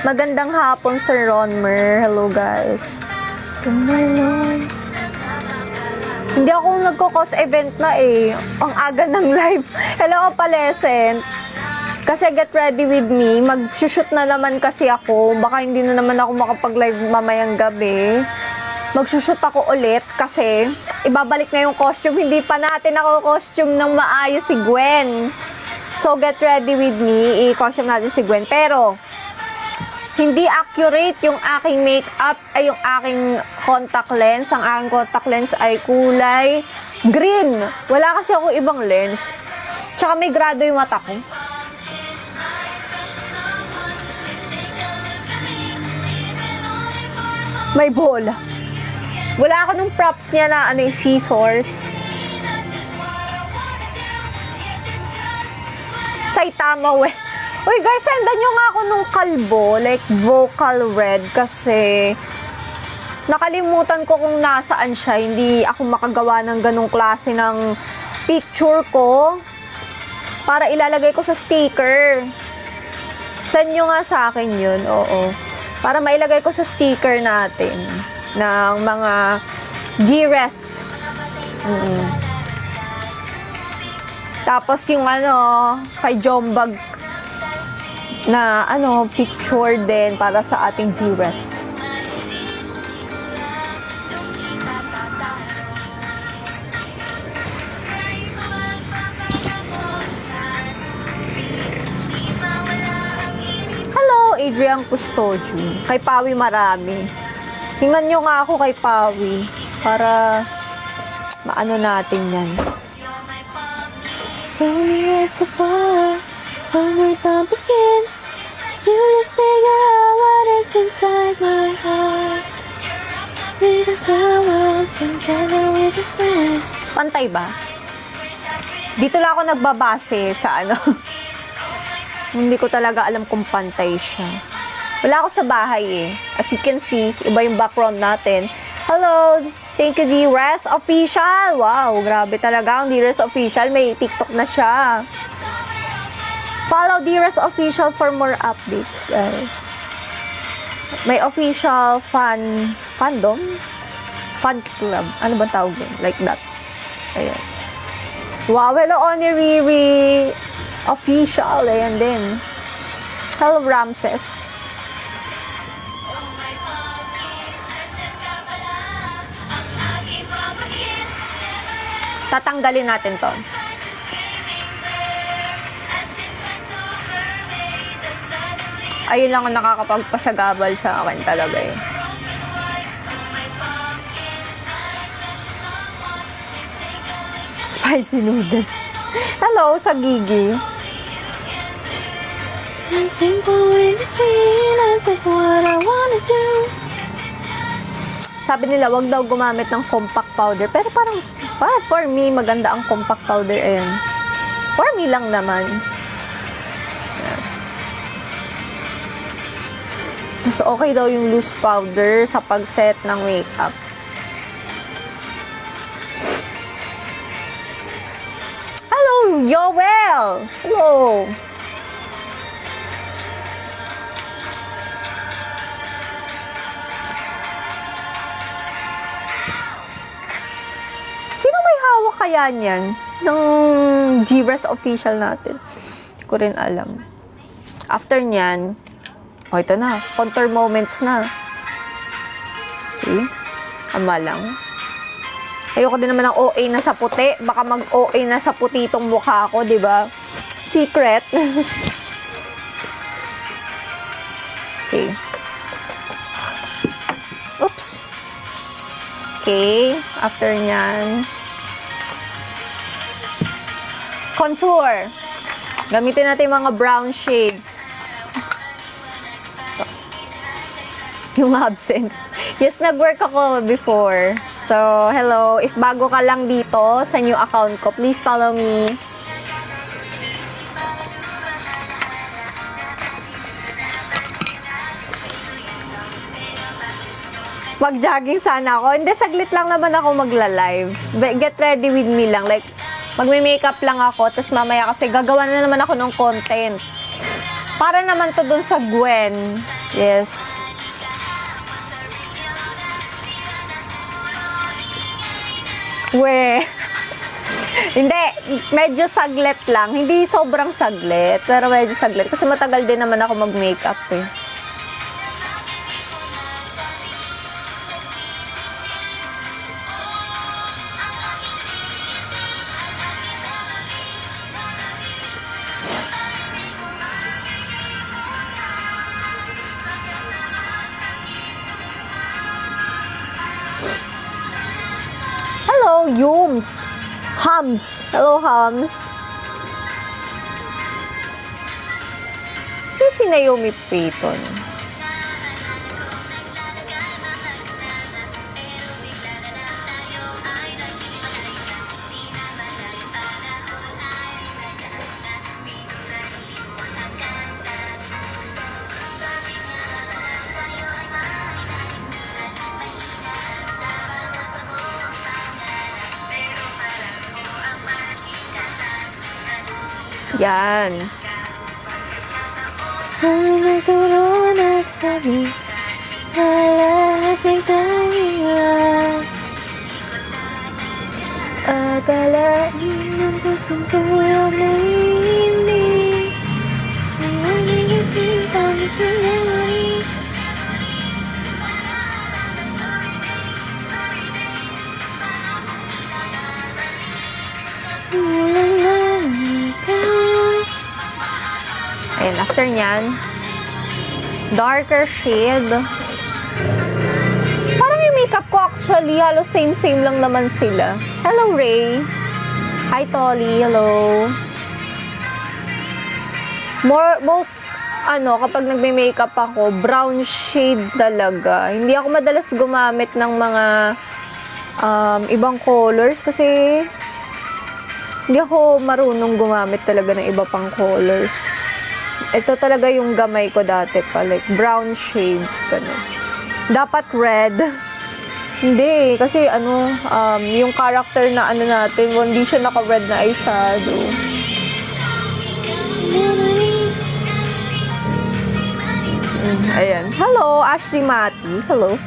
Magandang hapon, Sir Ronmer. Hello, guys. Tumalon. Hindi ako nagko-cause event na eh. Ang aga ng live. Hello, Palescent. Kasi get ready with me. Mag-shoot na naman kasi ako. Baka hindi na naman ako makapag-live mamayang gabi. Mag-shoot ako ulit kasi ibabalik na yung costume. Hindi pa natin ako costume ng maayos si Gwen. So, get ready with me. I-costume natin si Gwen. Pero, hindi accurate yung aking makeup ay yung aking contact lens. Ang aking contact lens ay kulay green. Wala kasi ako ibang lens. Tsaka may grado yung mata ko. May bola. Wala ako nung props niya na ano yung scissors. Saitama we. Uy guys, sendan nyo nga ako nung kalbo, like vocal red, kasi nakalimutan ko kung nasaan siya. Hindi ako makagawa ng ganong klase ng picture ko para ilalagay ko sa sticker. Send nyo nga sa akin yun, oo. Para mailagay ko sa sticker natin ng mga G-Rest. Tapos yung ano, kay Jombag na ano, picture din para sa ating G-Rest. Hello, Adrian Custodio. Kay Pawi marami. Tingnan nyo nga ako kay Pawi para maano natin yan. So far, when we bump again, you just figure out what is inside my heart. We can tell us together with your friends. Pantay ba? Dito lang ako nagbabase sa ano. Hindi ko talaga alam kung pantay siya. Wala ako sa bahay eh. As you can see, iba yung background natin. Hello! Thank you, D-Rest Official! Wow, grabe talaga ang D-Rest Official. May TikTok na siya. Follow D-Rest Official for more updates, guys. May official fandom? Fan club. Ano ba tawag yun? Like that. Ayan. Wow, hello, Honorary Official. Ayan din. Hello, Ramses. Tatanggalin natin to. Ayun lang ang nakakapagpasagabal sa akin talaga eh. Spicy noodles. Hello, sa Gigi. Sabi nila, wag daw gumamit ng compact powder. Pero parang, for me, maganda ang compact powder. Ayan. For me lang naman. Mas okay daw yung loose powder sa pag-set ng makeup. Hello, Yoel! Hello! Sino may hawak kaya niyan? Ng G-Rest Official natin. Hindi ko rin alam. After niyan, oh, ito na. Contour moments na. Okay. Ama lang. Ayoko din naman ng OA na sa puti. Baka mag-OA na sa puti itong mukha ko, di ba? Secret. Okay. Oops. Okay. After nyan. Contour. Gamitin natin yung mga brown shades. Yung absent. Yes, nag-work ako before. So, hello. If bago ka lang dito sa new account ko, please follow me. Mag-jogging sana ako. Hindi, saglit lang naman ako magla-live. Get ready with me lang. Like, magme-makeup lang ako. Tapos mamaya kasi gagawa na naman ako ng content. Para naman to dun sa Gwen. Yes. We. Hindi, medyo saglit lang. Hindi sobrang saglit, pero medyo saglit. Kasi matagal din naman ako mag-makeup eh. Hello, Yums. Hums. Hello, Hums. Si Naomi Payton. Yan. Nagkaroon na sabi na lahat ng dahilan. Akalain ng pusong pulang naiinig. Ngayon kasi tangis na memory. Ayan, after nyan, darker shade. Parang yung makeup ko actually, halos same-same lang naman sila. Hello, Ray. Hi, Tolly. Hello. Kapag nagme-makeup ako, brown shade talaga. Hindi ako madalas gumamit ng mga ibang colors kasi hindi ako marunong gumamit talaga ng iba pang colors. Ito talaga yung gamay ko dati pa, like brown shades, ganun. Dapat red. Hindi, kasi yung character na natin, hindi siya naka-red na eyeshadow. Ayan. Hello, Ashley Mati. Hello.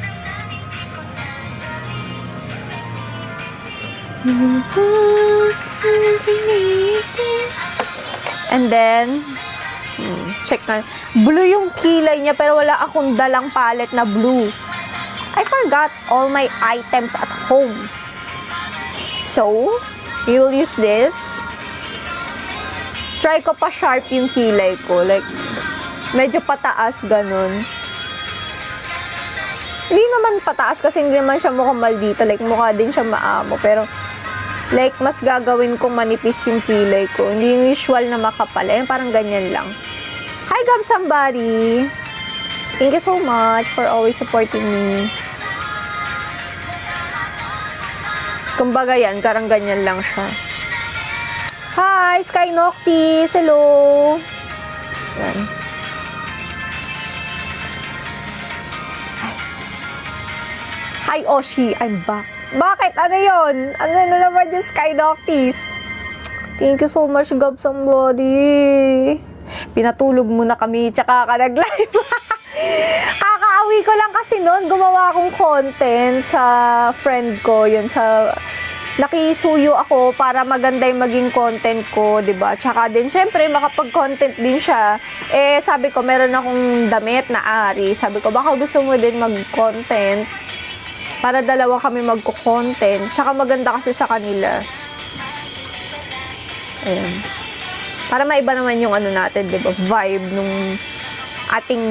And then, check na. Blue yung kilay niya, pero wala akong dalang palette na blue. I forgot all my items at home. So, you will use this. Try ko pa sharp yung kilay ko. Like, medyo pataas, ganun. Hindi naman pataas kasi hindi naman siya mukhang maldita. Like, mukha din siya maamo. Pero, like, mas gagawin kong manipis yung kilay ko. Hindi yung usual na makapal. Parang ganyan lang. Hi, Gab somebody! Thank you so much for always supporting me. Kumbaga yan, karang ganyan lang siya. Hi, Sky Noctis! Hello! Yan. Hi, Oshi! I'm back. Bakit? Ano yun? Ano na naman yung Sky Noctis? Thank you so much, Gab somebody! Pinatulog muna kami, tsaka ka nag-live. Kakaawi ko lang kasi noon, gumawa akong content sa friend ko, yun sa nakisuyo ako para maganda yung maging content ko, 'di ba? Tsaka din syempre makapag-content din siya. Sabi ko meron akong damit na ari. Sabi ko baka gusto mo din mag-content para dalawa kami magko-content. Tsaka maganda kasi sa kanila. Ayan. Para maiba naman yung natin, 'di ba? Vibe nung ating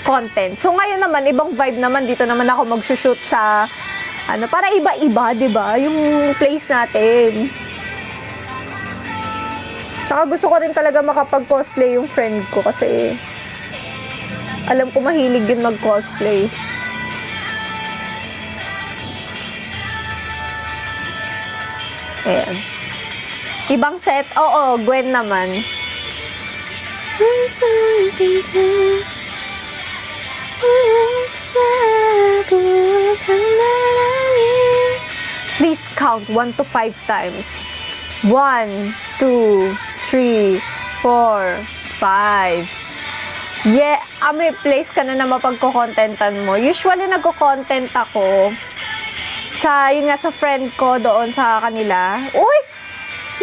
content. So ngayon naman ibang vibe naman, dito naman ako magsushoot sa para iba-iba, 'di ba? Yung place natin. Tsaka gusto ko rin talaga makapag-cosplay yung friend ko kasi alam ko mahilig din mag-cosplay. Ayan. Ibang set? Oo, Gwen naman. Please count 1 to 5 times. 1, 2, 3, 4, Yeah, may place ka na mapagko-contentan mo. Usually, nagko-content ako yun nga, sa friend ko doon sa kanila. Uy!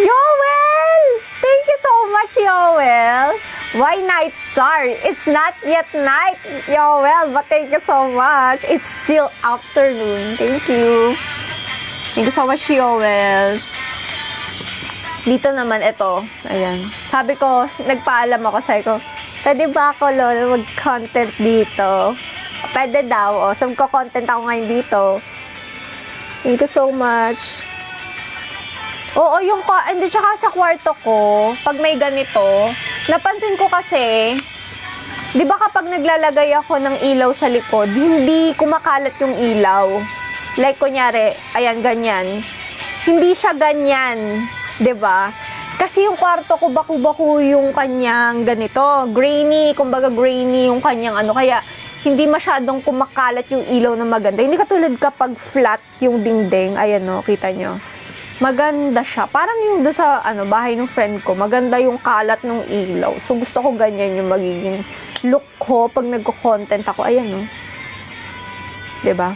Yoel! Thank you so much, Yoel! Why night star? It's not yet night, Yoel, but thank you so much. It's still afternoon. Thank you. Thank you so much, Yoel. Dito naman, ito. Ayan. Sabi ko, nagpaalam ako, sabi ko, pwede ba ako, Lolo, mag-content dito? Pwede daw, So, magko-content ako ngayon dito. Thank you so much. Oo, hindi, tsaka sa kwarto ko, pag may ganito, napansin ko kasi, di ba kapag naglalagay ako ng ilaw sa likod, hindi kumakalat yung ilaw. Like, kunyari, ayan, ganyan. Hindi siya ganyan, di ba? Kasi yung kwarto ko, baku-baku yung kanyang ganito. Grainy, kumbaga grainy yung kanyang kaya hindi masyadong kumakalat yung ilaw na maganda. Hindi katulad kapag flat yung dingding. Ayan, kita nyo. Maganda siya. Parang yung doon sa bahay ng friend ko, maganda yung kalat ng ilaw. So, gusto ko ganyan yung magiging look ko pag nagko-content ako. Ayan, Diba?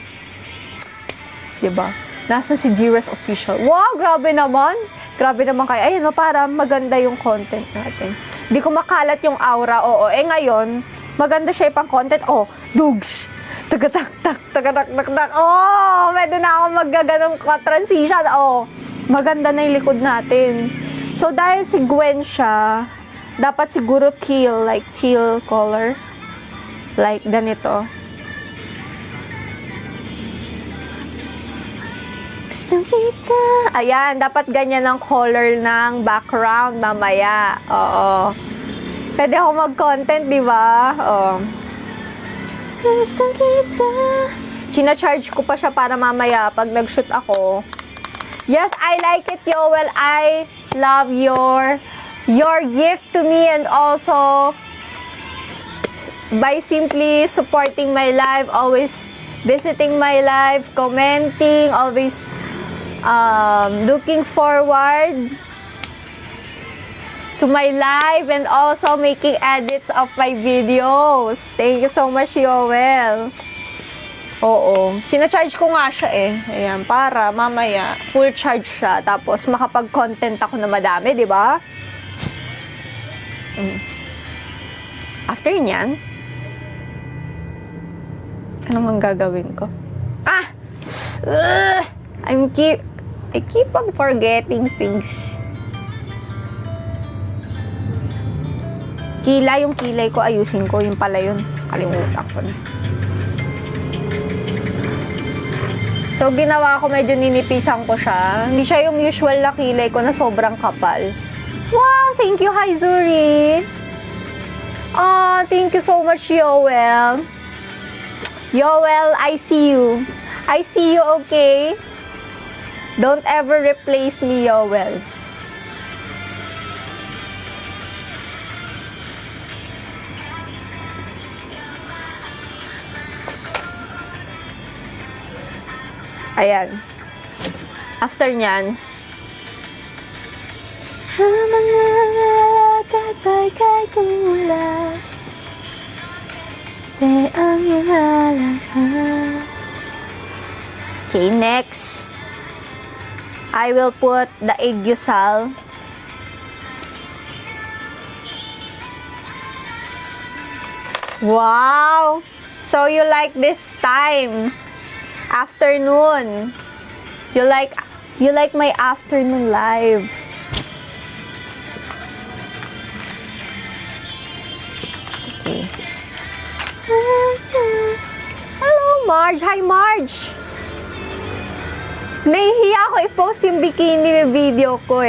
Diba? Nasa si Jiras Official. Wow, grabe naman. Grabe naman kayo. Ayan, para maganda yung content natin. Hindi ko makalat yung aura. Oo. Ngayon, maganda siya pang content. Dugs. Tagatak-tak, tagatak-tak. Pwede na ako maggaganong transition. Maganda na yung likod natin. So, dahil si Gwen siya, dapat siguro teal, like teal color. Like ganito. Gusto kita. Ayan, dapat ganyan ang color ng background mamaya. Oo. Pwede ako mag-content, di ba? Gusto kita. China-charge ko pa siya para mamaya pag nag-shoot ako. Yes, I like it, Yoel. I love your gift to me, and also by simply supporting my live, always visiting my live, commenting, always looking forward to my live, and also making edits of my videos. Thank you so much, Yoel. Oo. Sinacharge ko nga siya Ayan, para mamaya full charge siya. Tapos makapag-content ako na madami, di ba? After nyan, anong ang gagawin ko? I keep on forgetting things. Yung kilay ko, ayusin ko. Yung pala yun. Kalimutan ko na. So, ginawa ko, medyo ninipisan ko siya. Hindi siya yung usual na kilay ko na sobrang kapal. Wow! Thank you, Hi Zuri! Thank you so much, Yoel. Yoel, I see you. I see you, okay? Don't ever replace me, Yoel. Ayan. After nyan, okay, next, I will put the Aegyosal. Wow! So you like this time? Afternoon. You like my afternoon live. Okay. Hello, Marge. Hi, Marge. Nahihiya ako i-post yung bikini na video ko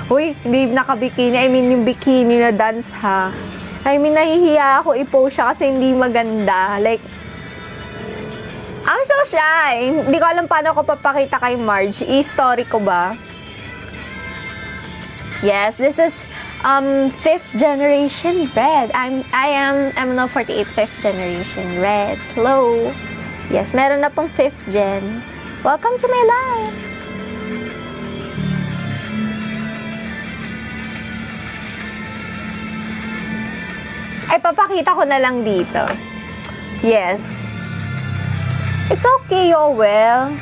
Uy, hindi naka-bikini. I mean, yung bikini na dance, ha. I mean, nahihiya ako i-post siya kasi hindi maganda. Like, I'm so shy. Hindi ko alam paano ko papakita kay Marge. I-story ko ba? Yes, this is 5th generation Red. I am MNO48 5th generation Red. Hello. Yes, meron na pong 5th gen. Welcome to my life. Ay, papakita ko na lang dito. Yes. It's okay, Yoel.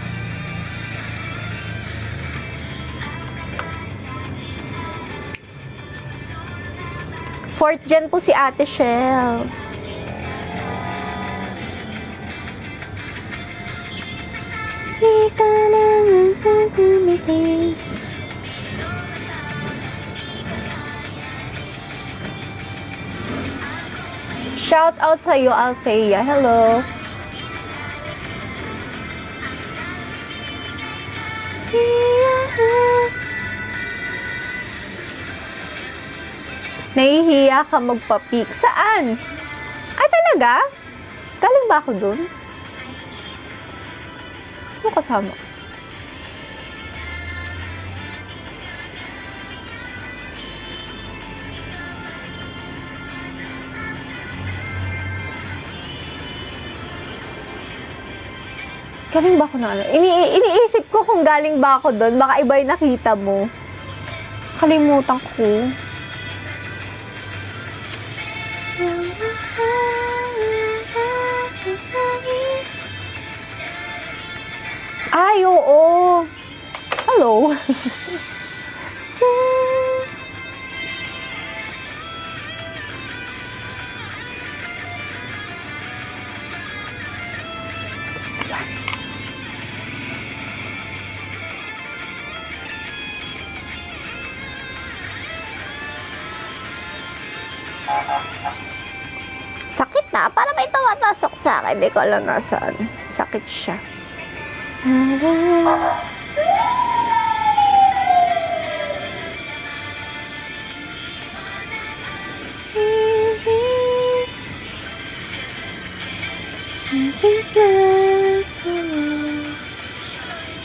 Fourth gen po si Ate Shell. Di ka lang ang sasabihin. Shout out sa iyo, Althea. Hello. Nahihiya ka magpa-peak. Saan? Ay, talaga? Galing ba ako dun? Ano kasama? Galing ba ako na ano? Iniisip ko kung galing ba ako doon. Baka iba yung nakita mo. Kalimutan ko. Ay, oo. Hello. Sakit na. Para may tumatasok sa akin. Hindi ko alam nasaan. Sakit siya.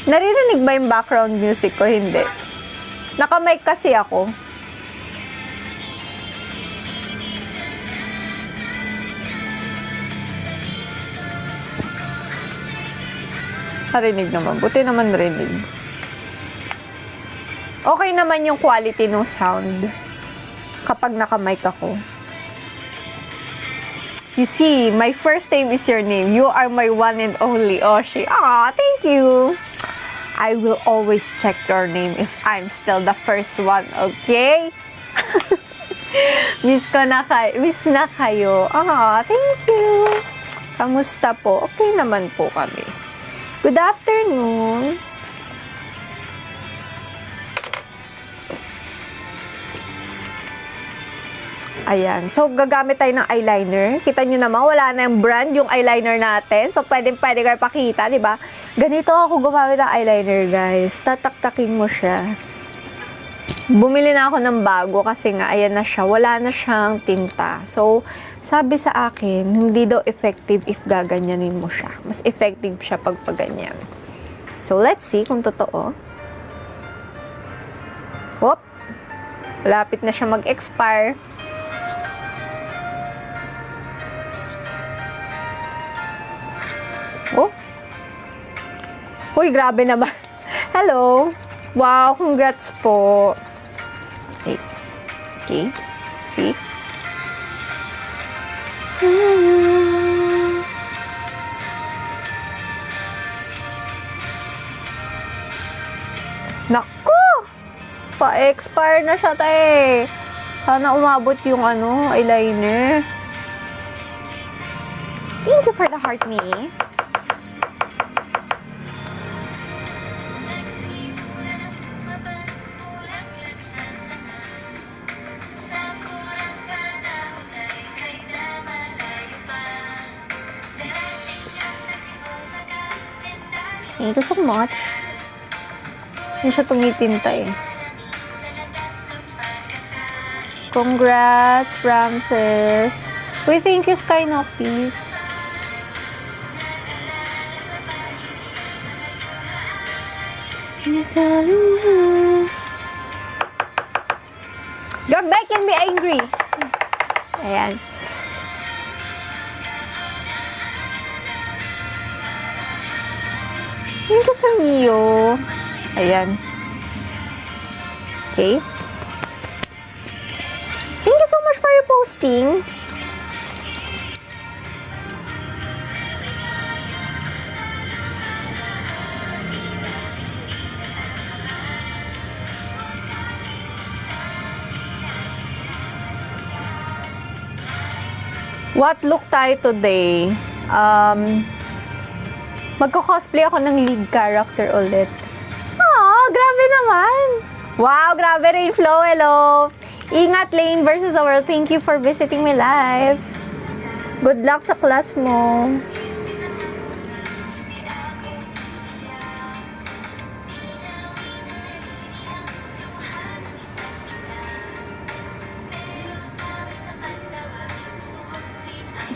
Naririnig ba yung background music ko? Hindi. Naka-mic kasi ako. Narinig naman. Buti naman narinig. Okay naman yung quality ng sound kapag naka-mic ako. You see, my first name is your name. You are my one and only Oshi. Aw, thank you. I will always check your name if I'm still the first one, okay? Miss na kayo. Aw, thank you. Kamusta po? Okay naman po kami. Good afternoon. Ayan. So, gagamit tayo ng eyeliner. Kita nyo naman, wala na yung brand yung eyeliner natin. So, pwede kayo pakita, di ba? Ganito ako gumamit ng eyeliner, guys. Tataktakin mo siya. Bumili na ako ng bago kasi nga, ayan na siya. Wala na siyang tinta. So, sabi sa akin, hindi daw effective if gaganyanin mo siya. Mas effective siya pag paganyan. So, let's see kung totoo. Whoop! Malapit na siya mag-expire. Oh! Uy, grabe naman. Hello! Wow, congrats po. Okay. See? Naku! Pa-expire na siya, tayo. Sana umabot yung eyeliner. Thank you for the heart, me. Thank you so much. Hindi siya tumitinta eh. Congrats, Ramses. Uy, thank you, Sky Noctis. You're making me angry. Ayan. Thank you, Sir Neo. Ayan. Okay. Thank you so much for your posting. What look tayo today? Magko-cosplay ako ng lead character ulit. Oh, grabe naman! Wow, grabe rin, Flo. Hello! Ingat, Lane versus the world. Thank you for visiting my live. Good luck sa class mo.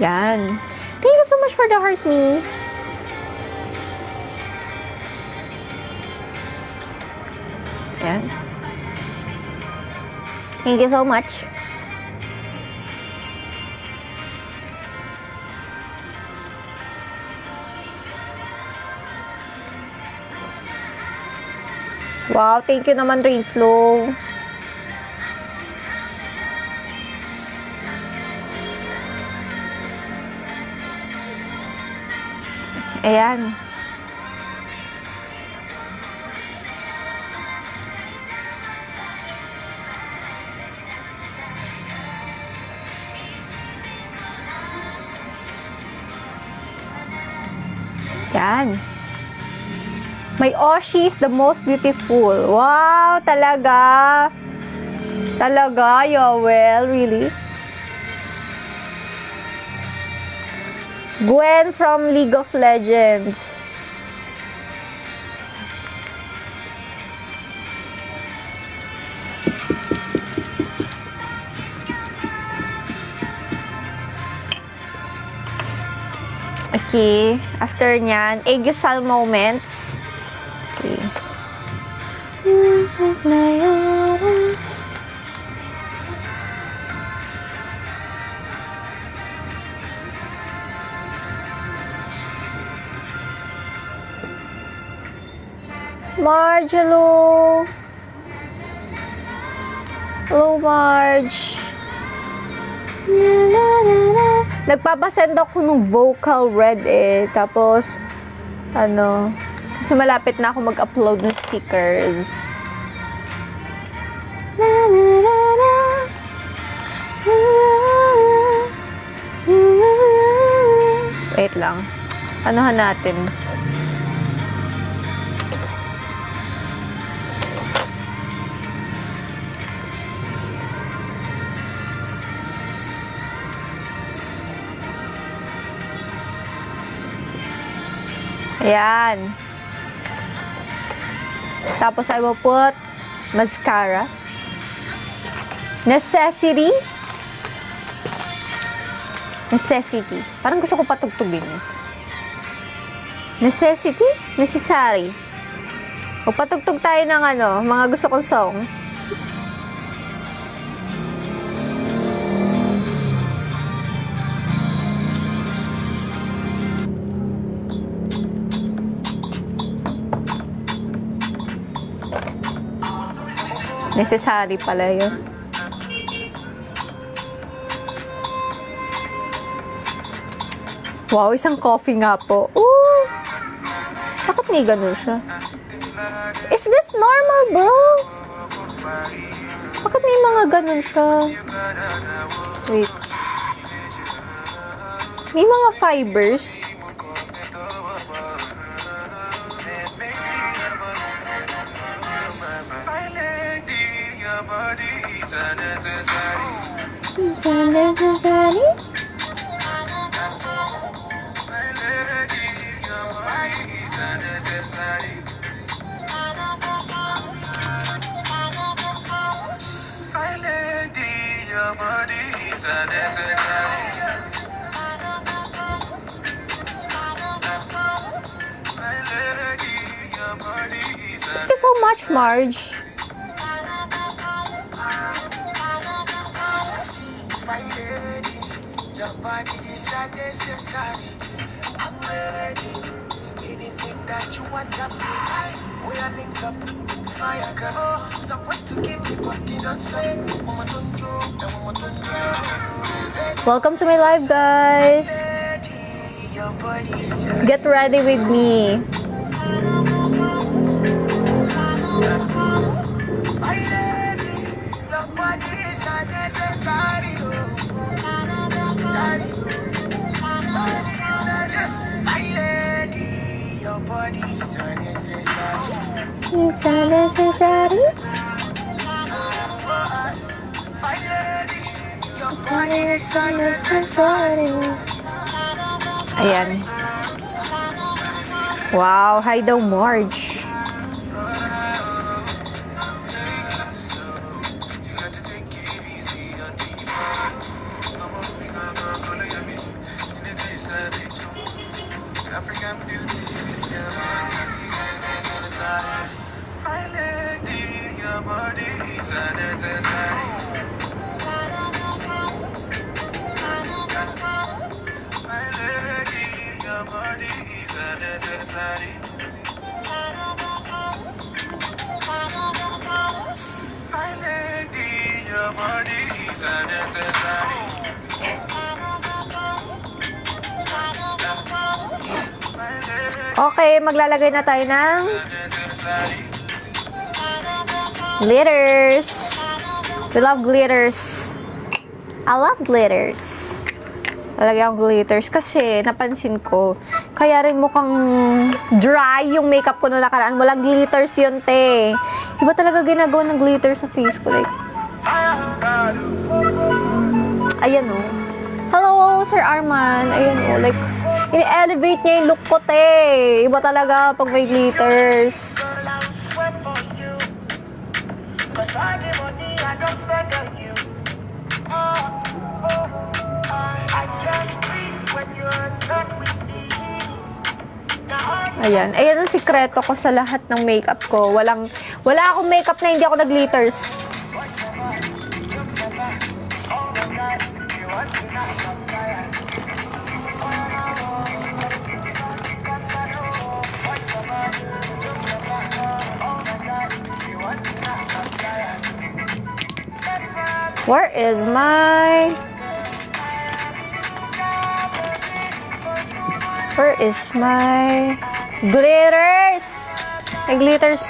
Yan. Thank you so much for the heart, me. Yan. Thank you so much. Wow, thank you naman, Rainflow. Ayan. Yan. My Oshi is the most beautiful. Wow, talaga. Talaga, Yowel, really? Gwen from League of Legends. Okay, after nyan, Aegusal moments. Okay. Marge, hello. Hello, Marge. Nagpapasend ako ng vocal red eh. Tapos, ano, kasi malapit na ako mag-upload ng stickers. Wait lang. Anuhan natin. Ayan. Tapos I will put mascara. Necessity. Necessity. Parang gusto ko patugtugin. Necessity? Necessary. O patugtog tayo ng ano, mga gusto kong song. Necessary pala yun. Wow, isang coffee nga po. Ooh! Bakit may ganun siya? Is this normal, bro? Bakit may mga ganun siya? Wait. May mga fibers. Thank you so much, Marge. Your body is unnecessary. I'm ready. Anything that you want to put. We are linked up. Fire girl. Supposed to give me body non-stop. Welcome to my live, guys. Your body is Get ready with me. Your body is unnecessary. Sorry. is unnecessary. Body is unnecessary. Ayan. Wow, hi daw, Marge. African beauty is your body, my lady, your body is unnecessary. My lady, your body is unnecessary. My lady, your body is unnecessary. Okay, maglalagay na tayo ng glitters. We love glitters. I love glitters. Lalagyan ko glitters kasi napansin ko, kaya rin mukhang dry yung makeup ko noong nakaraan. Walang glitters yun, te. Iba talaga ginagawa ng glitters sa face ko. Like, ayan o. Hello, Sir Arman. Ayan o. Like, ini-elevate niya yung look ko, te. Iba talaga pag may glitters. Ayan. Ayan ang sikreto ko sa lahat ng makeup ko. Wala akong makeup na hindi ako nag-glitters. Where is my glitters? My glitters.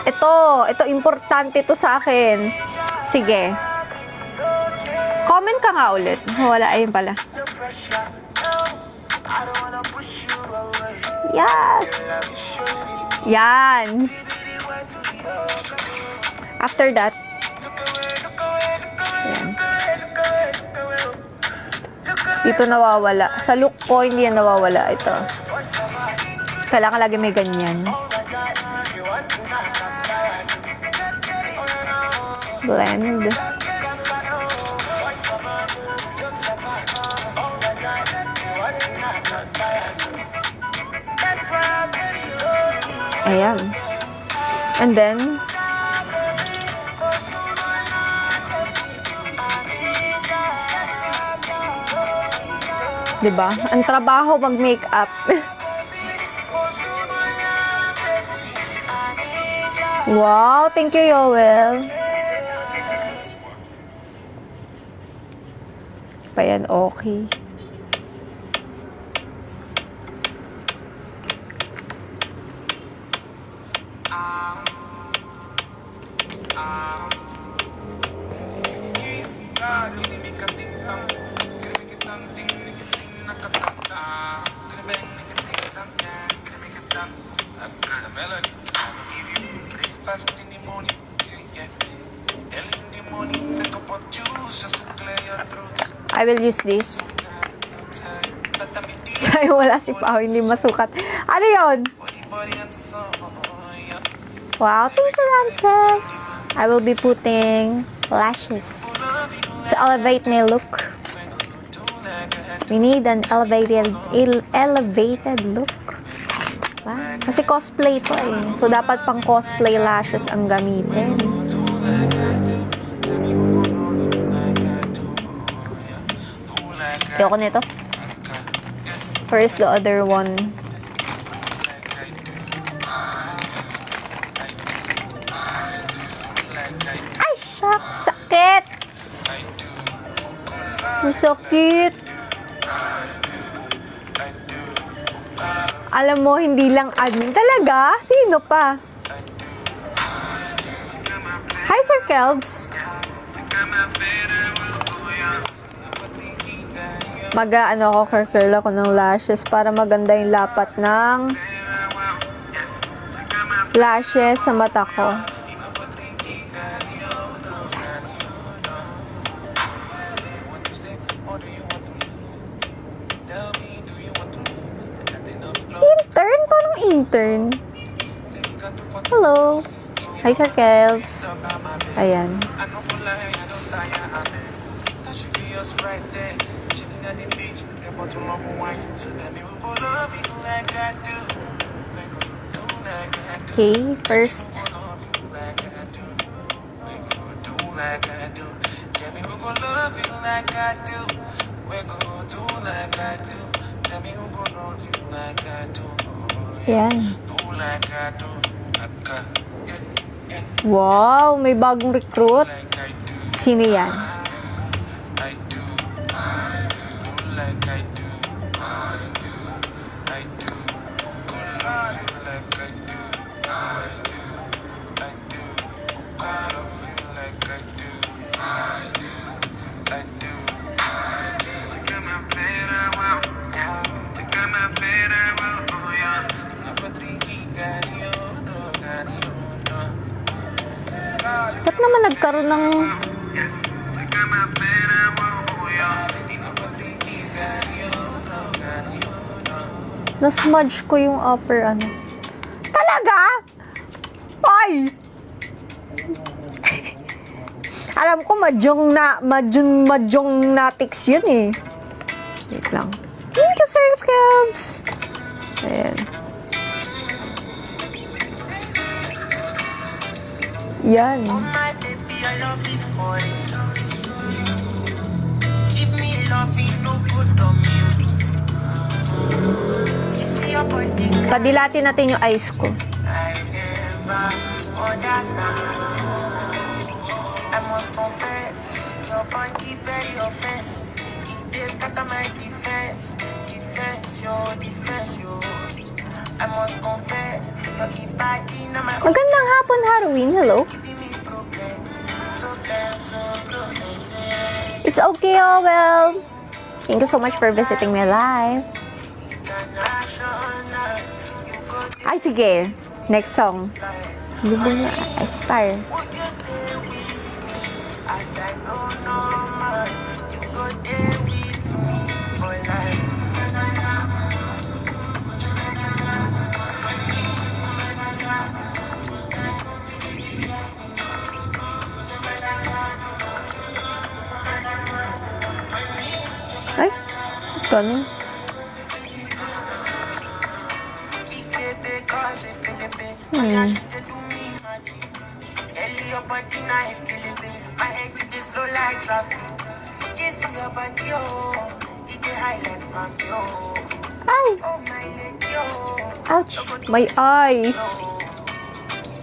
Ito importante to sa akin. Sige. Comment ka nga ulit. Wala, ayun pala. Yes! Yan! After that, yan. Dito nawawala. Sa look ko, hindi yan nawawala. Ito. Kailangan lagi may ganyan. Blend. Ayan. And then, diba? Ang trabaho mag-makeup. Wow, thank you, Yoel. Pa yan, okay. I will use this. Sayang wala si Pao, hindi masukat. Ano yun? Wow, thank you, Ramses. I will be putting lashes to elevate my look. We need an elevated look. Wow. Kasi cosplay to eh. So, dapat pang cosplay lashes ang gamitin. Ayoko nito. Where's the other one? Ay, shucks! Sakit! Masakit! Alam mo, hindi lang admin. Talaga? Sino pa? Hi, Sir Kelds. Mag-ano ako, curl ako ng lashes para maganda yung lapat ng lashes sa mata ko. Intern? Parang intern. Hello. Hi, Circles. Ayan. Okay, first. Ayan. Wow, may bagong recruit. Sino yan? Ba't naman nagkaroon ng... Na-smudge ko yung upper ano. Talaga? Ay! Alam ko madyong natics yun eh. Wait lang. Thank you, Sir Cubs! Ayan. Yan. Oh my baby, I love this for you. Give me loving, no good on you. You see your body, Padilatin natin yung eyes ko. I never understand. I must confess, your body very offensive. It is cut my defense, yo. I must confess, your body na my Magandang hapon, Halloween. Hello. giving me problems, yeah. It's okay, oh well. Thank you so much for visiting my live. International, you go Ay, sige. Next song. Lubong na Aspire. would you stay with me? I said no, no man, you go there with me for life. Ay, ganun. Ay! Ouch! My eye!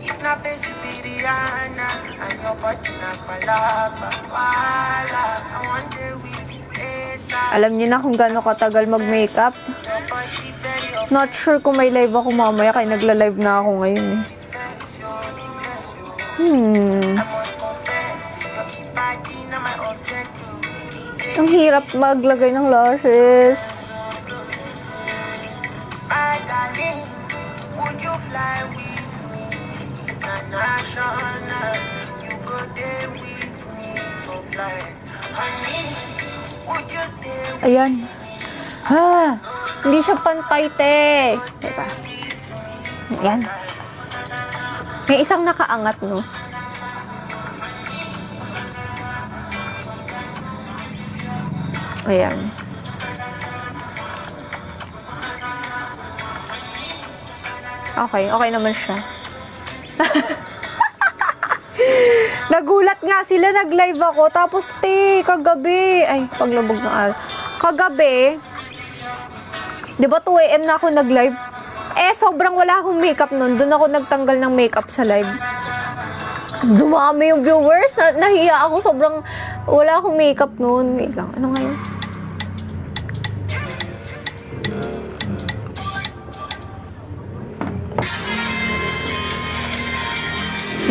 If na face Rihanna and your body na palapa, wala. I want to with you, ASAP. Alam niyo na kung gaano katagal mag-makeup. Your body very offensive, Not sure kung may live ako mamaya kaya nagla-live na ako ngayon eh. yo. I must confess, your body na my objective. Ang hirap maglagay ng lashes. My darling, would you fly with me? International, you go there with me for flight. Honey, would you stay with Ayan. Ha! Hindi siya pantay, te. Diba? Ayan. May isang nakaangat, no? Ayan. Okay naman siya. Nagulat nga sila, nag-live ako. Tapos, kagabi. Ay, paglabog ng araw. Kagabi, di ba 2 AM na ako nag-live? Sobrang wala akong makeup nun. Doon ako nagtanggal ng makeup sa live. Dumami yung viewers. Nahiya ako. Sobrang wala akong makeup nun. Wait lang. Ano ngayon?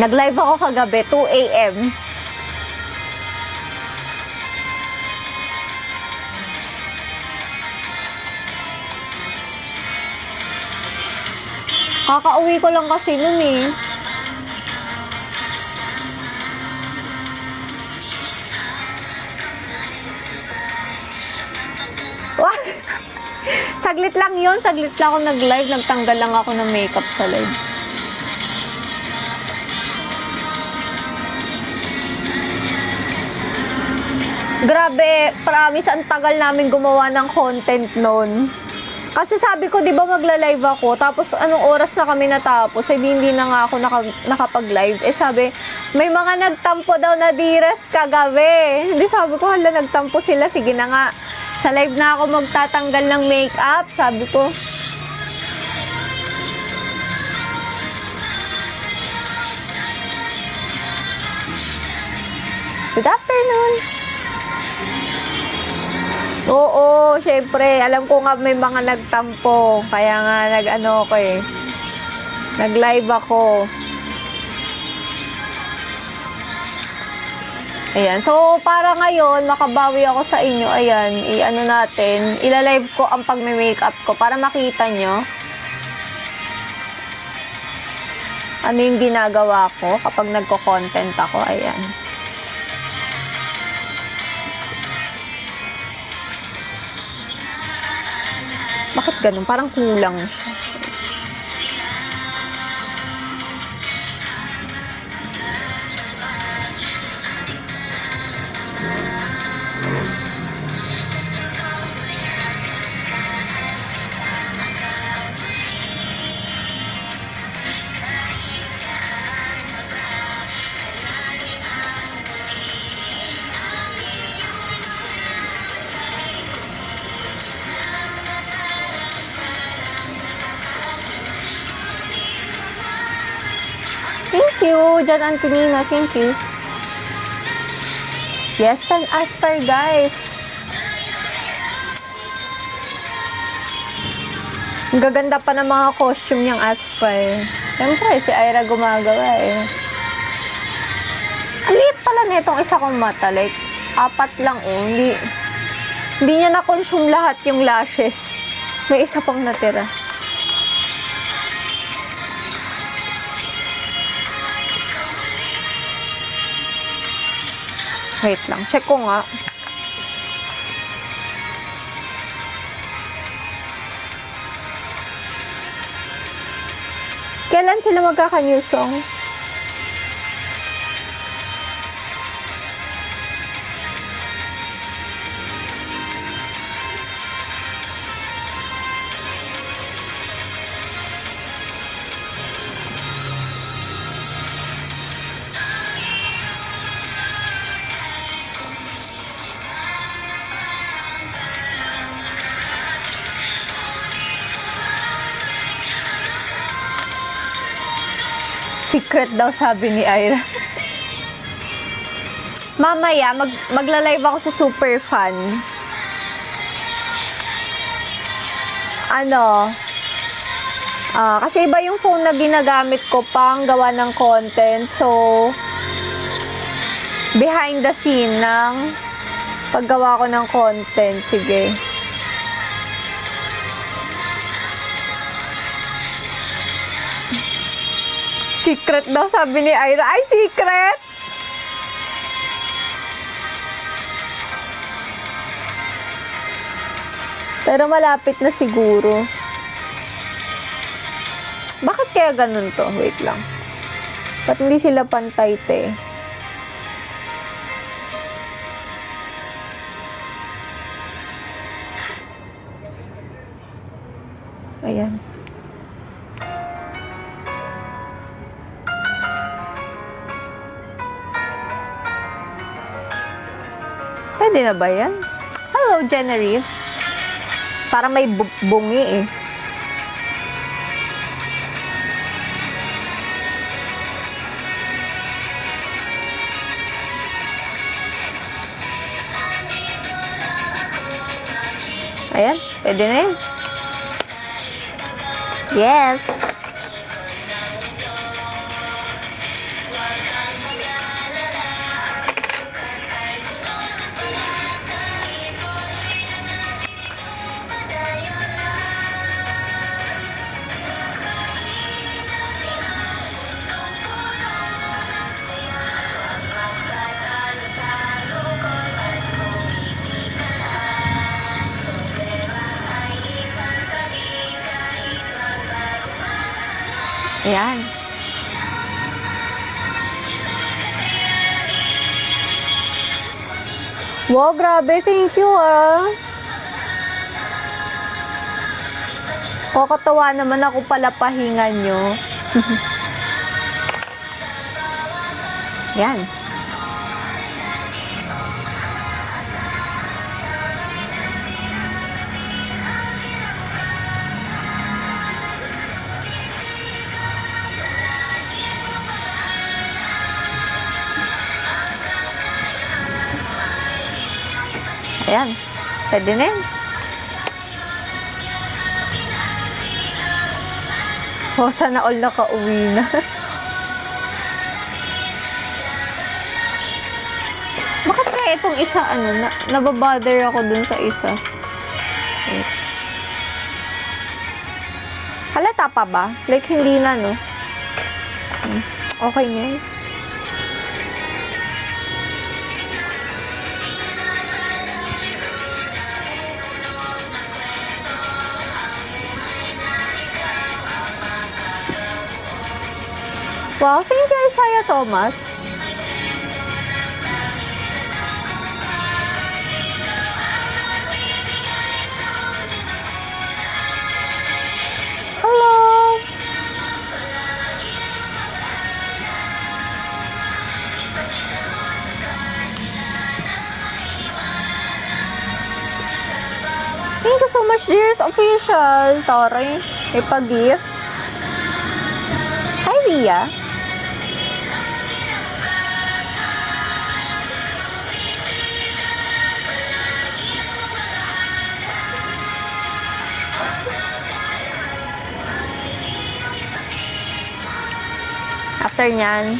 Nag-live ako kagabi, 2 AM. Kakauwi ko lang kasi nun eh. Wah! Saglit lang yon, saglit lang ako nag-live. Nagtanggal lang ako ng makeup sa live. Grabe, promise, ang tagal namin gumawa ng content nun. Kasi sabi ko, di ba magla-live ako, tapos anong oras na kami natapos, hindi na nga ako nakapag-live. Eh sabi, may mga nagtampo daw na di-rest kagabi. Hindi, sabi ko, hala, nagtampo sila, sige na nga. Sa live na ako magtatanggal ng makeup, sabi ko. Good afternoon. Oo, syempre. Alam ko nga may mga nagtampo. Kaya nga nag-ano ko eh. Nag-live ako. Ayan. So, para ngayon, makabawi ako sa inyo. Ayan. I-ano natin. Ila-live ko ang pag-makeup ko para makita nyo. Ano yung ginagawa ko kapag nagko-content ako. Ayan. Bakit ganun? Parang kulang siya. Thank you, John Antonino. Thank you. Yes, tan Aspar, guys. Ang gaganda pa ng mga costume niyang Aspar. Siyempre, si Ira gumagawa eh. Ang liit pala nitong isa kong mata. Like, 4 lang oh. Hindi niya na-consume lahat yung lashes. May isa pang natira. Wait lang. Check ko nga. Kailan sila magkaka-new song? Secret daw, sabi ni Ira. Mamaya, magla-live ako sa super fan. Kasi iba yung phone na ginagamit ko pang gawa ng content. So, behind the scene ng paggawa ko ng content. Sige. Secret daw, sabi ni Ira. Ay, secret! Pero malapit na siguro. Bakit kaya ganun to? Wait lang. Ba't hindi sila pantay, te? Ayan. Pwede na ba yan? Hello, Jenerife. Para may bungi eh. Ayan, pwede na yan. Yes. Ayan. Wow, grabe. Thank you, ah. Kakatawa naman ako pala pahinga nyo. Yan. Ayan. Pwede na yan. Oh, sana all nakauwi na. Bakit kaya itong isa, nababother ako dun sa isa. Wait. Halata pa ba? Like, hindi na, no? Okay na yun. Wow, thank you, Isaiah Thomas. Hello. Thank you so much, dears. Official. Sorry. May pag-gift. Hi, Ria. After nyan,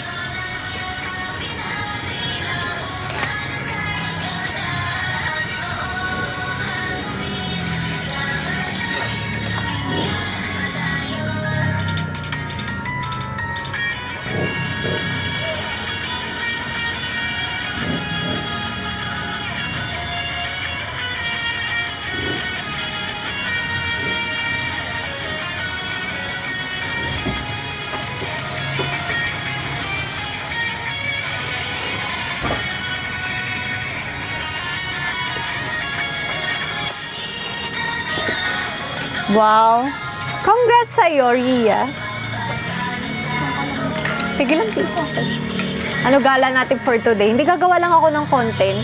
wow. Congrats sa'yo, Ria. Sige lang dito. Ano gala natin for today? Hindi gagawa lang ako ng content.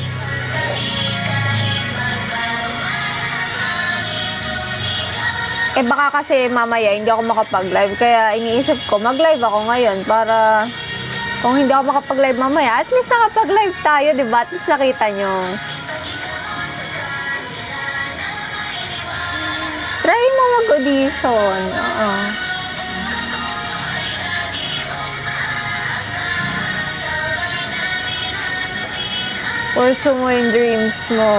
Eh baka kasi mamaya hindi ako makapag-live. Kaya iniisip ko, mag-live ako ngayon para kung hindi ako makapag-live mamaya, at least nakapag-live tayo, diba? At least nakita nyo. Try mo mag-audition. Oo. Pursue mo yung dreams mo.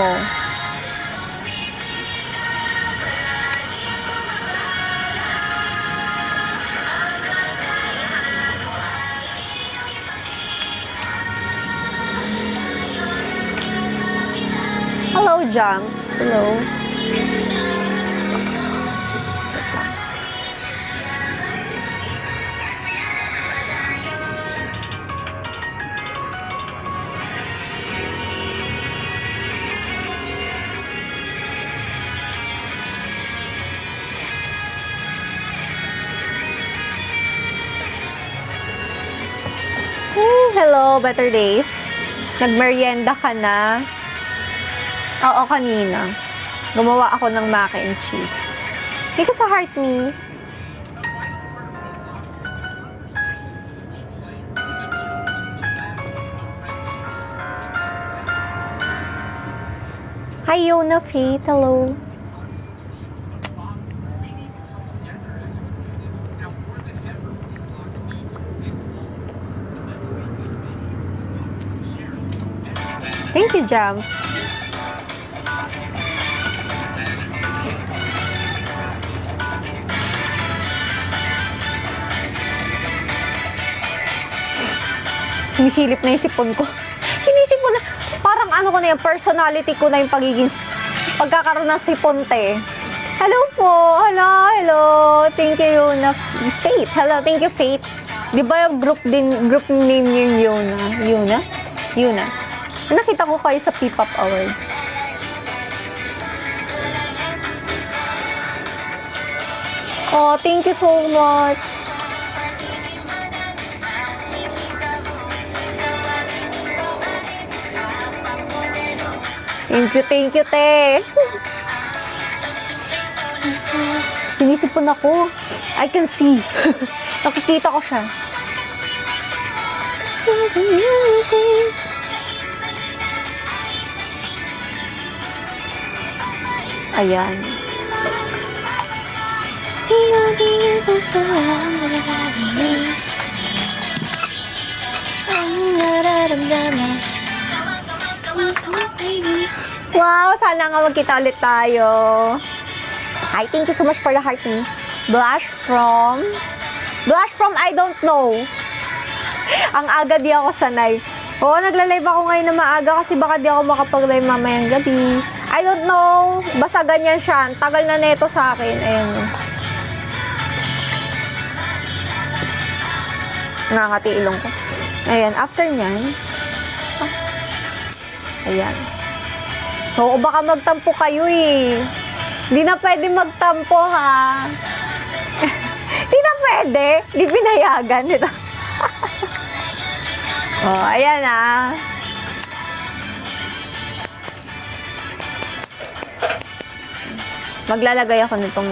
Hello, Jumps. Hello. Hello, better days. Nagmerienda ka na? Oo, kanina. Gumawa ako ng mac and cheese. Hindi ka sa heart me. Hi, Yona Faith. Hello. Thank you, Jams. Sinisilip na yung sipon ko. Sinisipon na. Parang ano ko na yung personality ko na yung pagkakaroon ng siponte. Hello po. Hello. Thank you, Yuna. Faith. Hello, thank you, Faith. Di ba yung group name niyo yung Yuna? Yuna. Nakita ko kayo sa P-Pop Awards. Oh, thank you so much. Thank you, te. Sinisipon ako. I can see. Nakikita ko siya. Ayan. Wow, sana nga magkita ulit tayo. Hi, thank you so much for the heart me. Blush from I don't know. Ang aga di ako sanay. Oo, nagla-live ako ngayon na maaga kasi baka di ako makapag-live mamayang gabi. I don't know. Basta ganyan siya. Tagal na neto sa akin. Ayan. Nakakati ilong ko. Ayan, after nyan. Ayan. Oo, baka magtampo kayo eh. Hindi na pwede magtampo ha. Hindi na pwede. Hindi pinayagan. Ito. Oh, ayan ah. Maglalagay ako nitong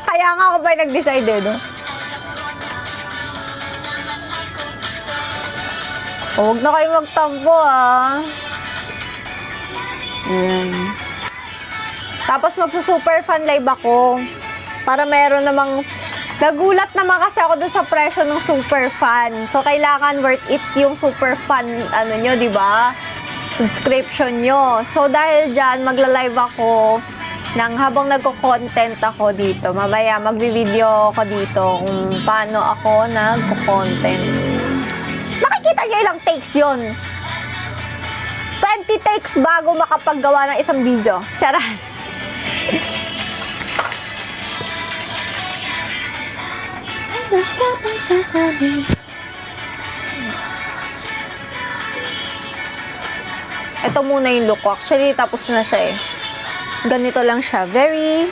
kaya nga ako ba nag-decide no? Huwag na kayo magtampo ah. Ayan. Tapos magsusuper fan live ako. Para meron namang nagulat naman kasi ako dun sa presyo ng super fan. So, kailangan worth it yung super fan, ano nyo, di ba? Subscription nyo. So, dahil dyan, magla-live ako nang habang nagko-content ako dito. Mamaya, magbi-video ako dito kung paano ako nagko-content. Makikita nyo ilang takes yun. 20 takes bago makapaggawa ng isang video. Charas! Ito muna yung look ko. Actually, tapos na siya eh. Ganito lang siya. Very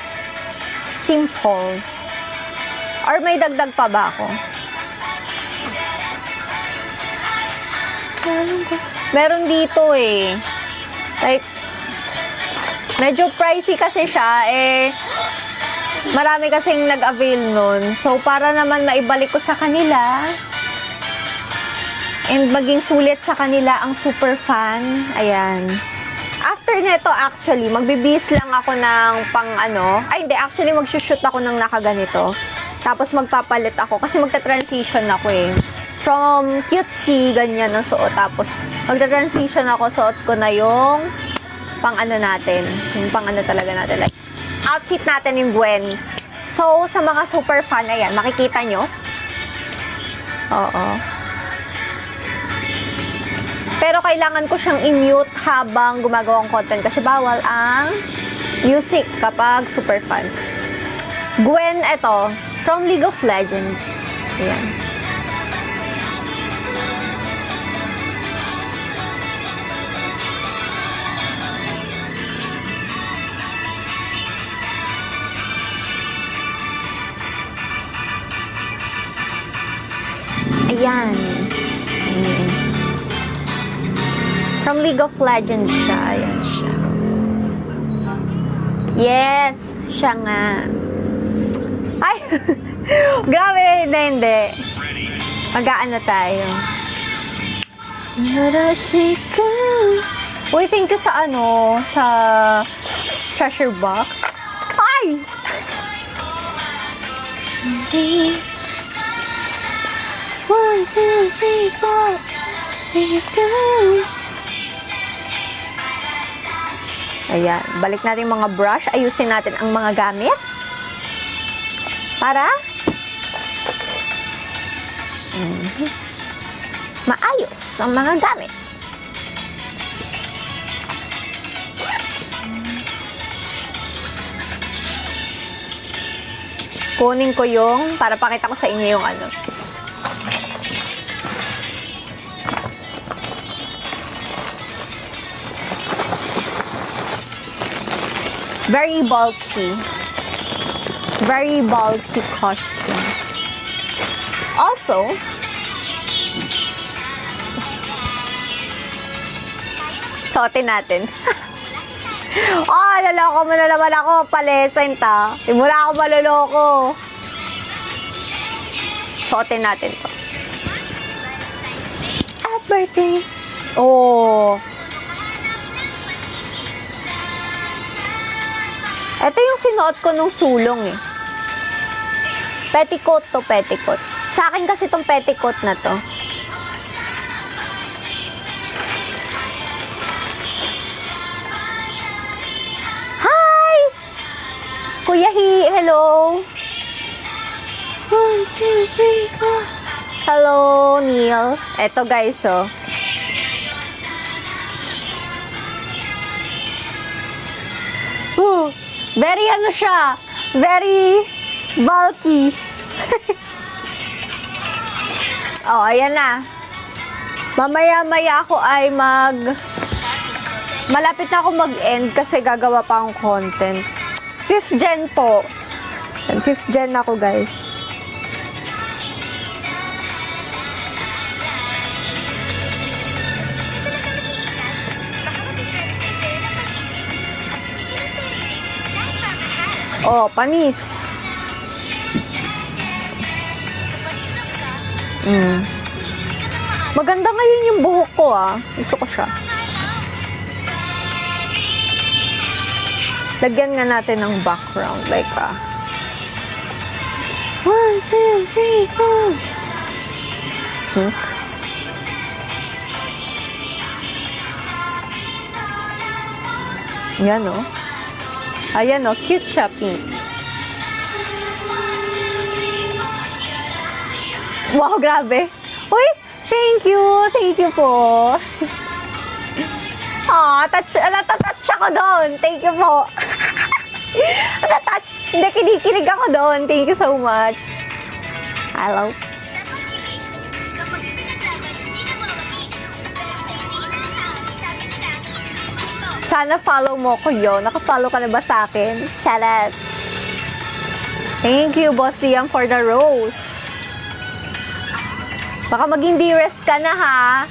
simple. Or may dagdag pa ba ako? Meron dito eh. Like, medyo pricey kasi siya eh. Marami kasing nag-avail nun. So, para naman maibalik ko sa kanila and maging sulit sa kanila ang super fan. Ayan. After nito, actually, magbibis lang ako ng pang ano. Ay, hindi. Actually, magsushoot ako ng nakaganito. Tapos, magpapalit ako. Kasi magta-transition ako eh. From cutesy, ganyan ang suot. Tapos, magta-transition ako. Suot ko na yung pang ano natin. Yung pang ano talaga natin. Like, outfit natin yung Gwen. So, sa mga super fan, ayan, makikita nyo. Oo. Pero kailangan ko siyang i-mute habang gumagawang content kasi bawal ang music kapag super fan. Gwen, ito, from League of Legends. Ayan. Ayan. From League of Legends siya. Ayan siya. Yes! Siya nga. Ay! Grabe! Hindi. Mag-aano tayo. Uy, thank you sa ano, sa treasure box. Ay! One, two, three, four. Here you go. Ayan. Balik natin yung mga brush. Ayusin natin ang mga gamit. Para? maayos ang mga gamit. Kunin ko yung, para pakita ko sa inyo yung ano. Very bulky. Very bulky costume. Also, suotin natin. Naloko mo na naman ako, palesent ha. Di mo na ako maloloko. Suotin natin to. Happy birthday. Oh. Ito yung sinuot ko nung sulong eh. Petticoat to petticoat. Sa akin kasi tong petticoat na to. Hi! Kuya hello! 1, 2, 3, 4. Hello, Neil. Eto guys, oh. Very ano siya, very bulky. Oh, ayan na. Mamaya-maya ako ay malapit na ako mag-end kasi gagawa pa akong content. 5th gen po. 5th gen ako, guys. Oh, panis. Maganda ngayon yung buhok ko ah. Gusto ko siya. Lagyan nga natin ng background. Like 1, 2, 3, 4. pink. Yan oh. Ayan oh, cute siya, pink. Wow, grabe. Uy, thank you po. Natatouch ako doon. Thank you po. Natatouch. Hindi, kinikilig ako doon. Thank you so much. Hello. Sana follow mo ko yun. Naka-follow ka na ba sa akin? Chalet. Thank you, Boss Liam, for the rose. Baka maging D-rest ka na, ha?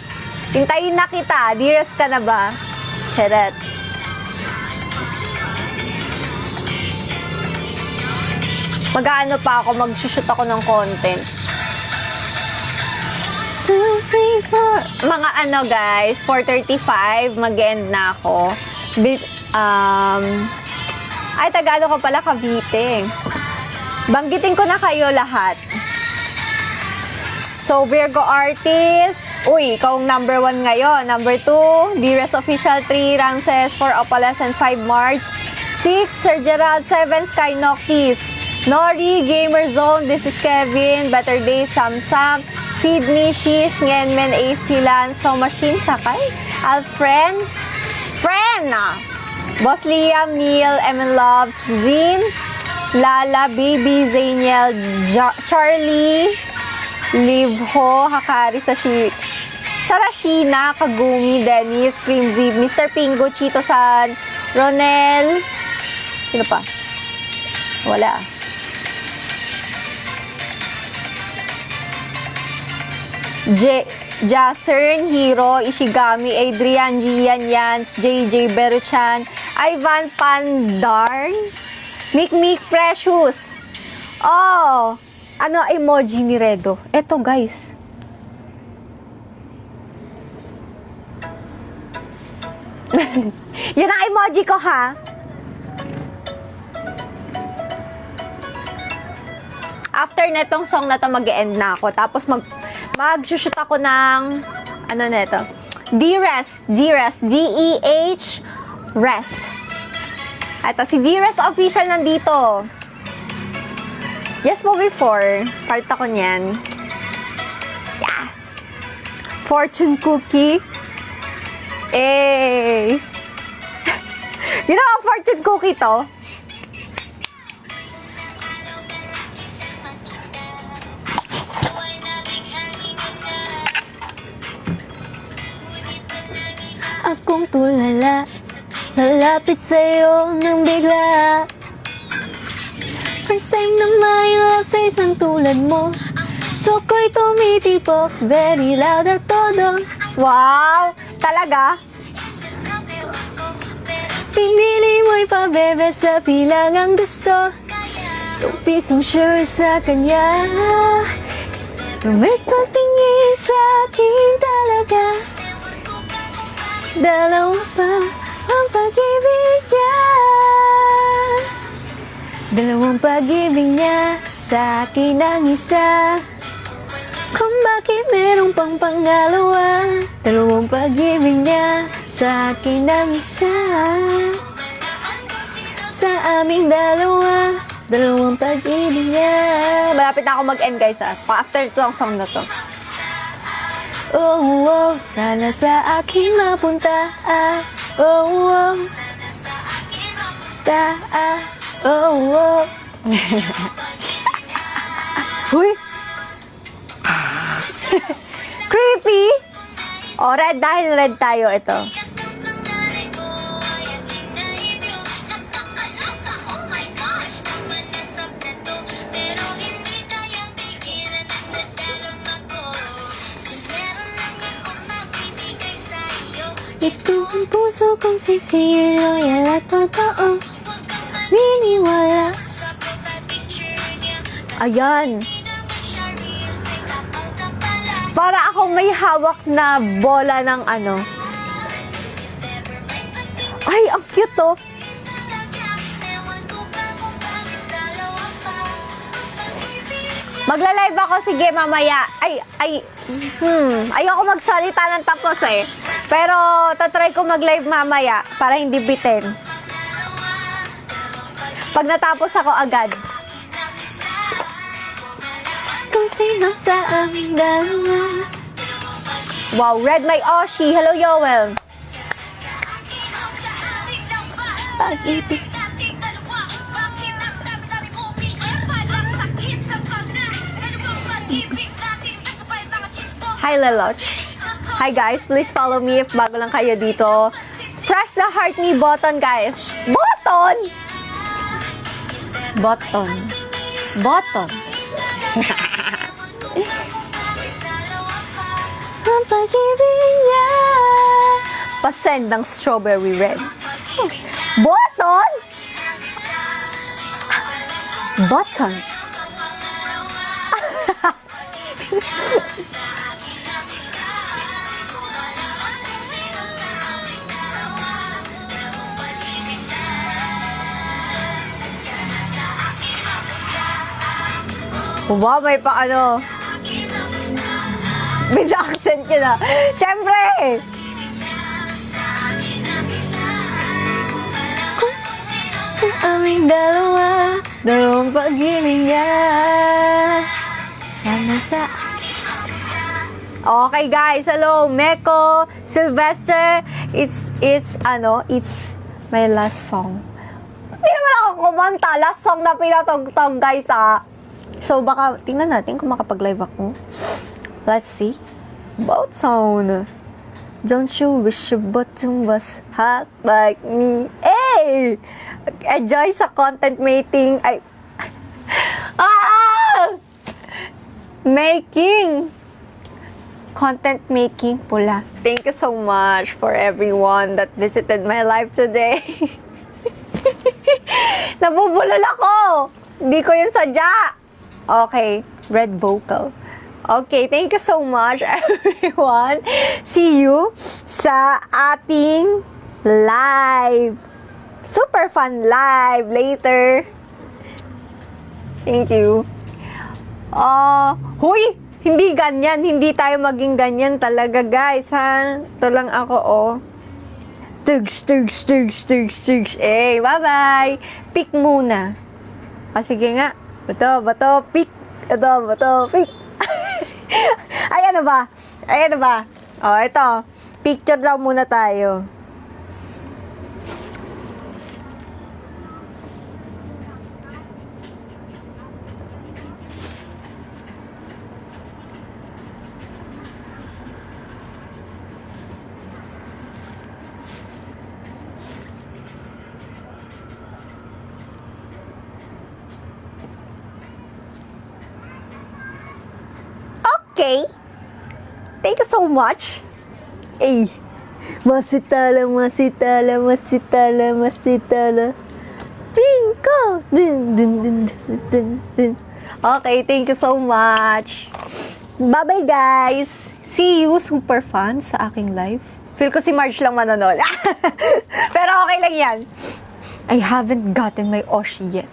Hintayin na kita. D-rest ka na ba? Chalet. Mag-ano pa ako, mag-shoot ako ng content. 2, 3, 4. Mga ano guys, 4:35, mag-end na ako. Ay, Tagalog ko pala, Cavite. Banggitin ko na kayo lahat. So, Virgo artist. Uy, ikaw ang number 1 ngayon. Number 2, D-Rest Official 3, Ramses 4, Opalescent 5, March 6, Sir Gerald 7, Sky Noctis, Nori, Gamer Zone, This is Kevin, Better Day, Samsam, Sydney, Shish, Ngenmen, AC Lanso, Machine, Sakay, Alfred, Boss Liam, Neil, Emin Loves, Zin, Lala, Baby, Zainiel, Charlie, Livho, Hakari, Sarashina, Kagumi, Dennis, Crimzy, Mr. Pingo, Chito San, Ronel, sino pa? Wala. Jasern, Hiro, Ishigami, Adrian, Gian, Yans, JJ, Beruchan, Ivan Pandarn, Mick, Precious. Oh, ano emoji ni Redo? Eto guys. Yun ang emoji ko ha. After netong song na to, mag-end na ako. Tapos mag-shoot ako ng, ano na ito? D-Rest, D-E-H, Rest. Ito, si D-Rest Official nandito. Yes po, before. Part ako niyan. Yeah. fortune cookie. Eh. You know, fortune cookie to? Akong tulala, lalapit sa'yo nang bigla. First time na may love sa isang tulad mo, so ko'y tumitipok, very loud at todo. Wow! Talaga? Pinili mo'y pabebe sa bilangang gusto, pisong sure sa kanya. May pagtingin sa akin talaga, dalawa pa ang pag-ibig niya. Dalawang pag-ibig niya, sa akin ang isa. Kung bakit merong pang pangalawa, dalawang pag-ibig niya, sa akin ang isa. Sa aming dalawa, dalawang pag-ibig niya. Malapit na ako mag-end, guys, Pa-after itong song na to. Oh, oh, sana sa akin mapunta. Oh, oh, oh, oh. Uy! Creepy! O, red. Dahil red tayo, ito. Ito ang puso kong sincere, loyal at totoo. Niniwala. Ayan. Para akong may hawak na bola ng ano. Ay, ang cute to. Magla-live ako, sige, mamaya. Ayoko magsalita ng tapos eh. Pero, tatry ko mag-live mamaya para hindi bitin. Pag natapos ako agad. Kung sino sa aming dalawa. Wow, red my Oshi. Hello, Yoel. Pag-ibig. Hi, Leloch. Hi, guys. Please follow me if bago lang kayo dito. Press the heart me button, guys. Button! Button. Button. Ang pag-ibig niya. Pasend ng strawberry red. Button! Button. Wow, may pa ano. Bin-accent yun ah. Siyempre! Sa aming dalawa, dalawang pag-ibig niya. Sana sa... Okay guys, hello, Meko, Sylvester, it's my last song. Hindi naman ako kumanta, last song na pinatugtog guys So baka, tingnan natin kung makapag-live ako. Let's see. Boat sound. Don't you wish your bottom was hot like me? Hey! Enjoy sa content making. Making. Content making pula. Thank you so much for everyone that visited my live today. Nabubulol ako. Hindi ko yun sadya. Okay, red vocal. Okay, thank you so much everyone. See you sa ating live. Super fun live later. Thank you. Huy! Hindi ganyan. Hindi tayo maging ganyan talaga, guys, ha? Ito lang ako, oh. Tugs, tugs, tugs, tugs, tugs. Eh, bye-bye. Pick muna. Sige nga. Bato, pick. Bato, pick. Ayan na ba? Oh, ito. Picture daw muna tayo. Okay. Thank you so much. Ay, masitala, masitala, masitala, masitala. Pinko! Dun, dun, dun, dun, dun, dun. Okay, thank you so much. Bye-bye, guys. See you, super fans, sa aking live. Feel ko si Marge lang manonood. Pero okay lang yan. I haven't gotten my Oshi yet.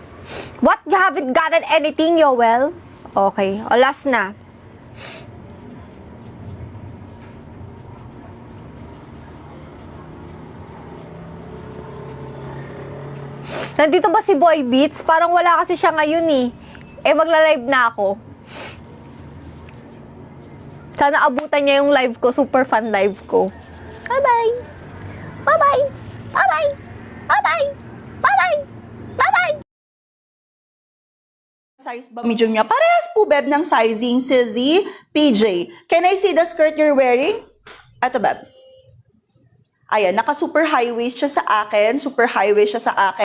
What? You haven't gotten anything, Yoel? Okay, o last na. Nandito ba si Boy Beats? Parang wala kasi siya ngayon eh. Eh, magla-live na ako. Sana abutan niya yung live ko. Super fun live ko. Bye-bye! Bye-bye! Bye-bye! Bye-bye! Bye-bye! Bye-bye! Size ba medium niya? Parehas po, Beb, ng sizing, Sizzy, PJ. Can I see the skirt you're wearing? Ato, Beb. Ayan, naka-super high waist siya sa akin. Super high waist siya sa akin.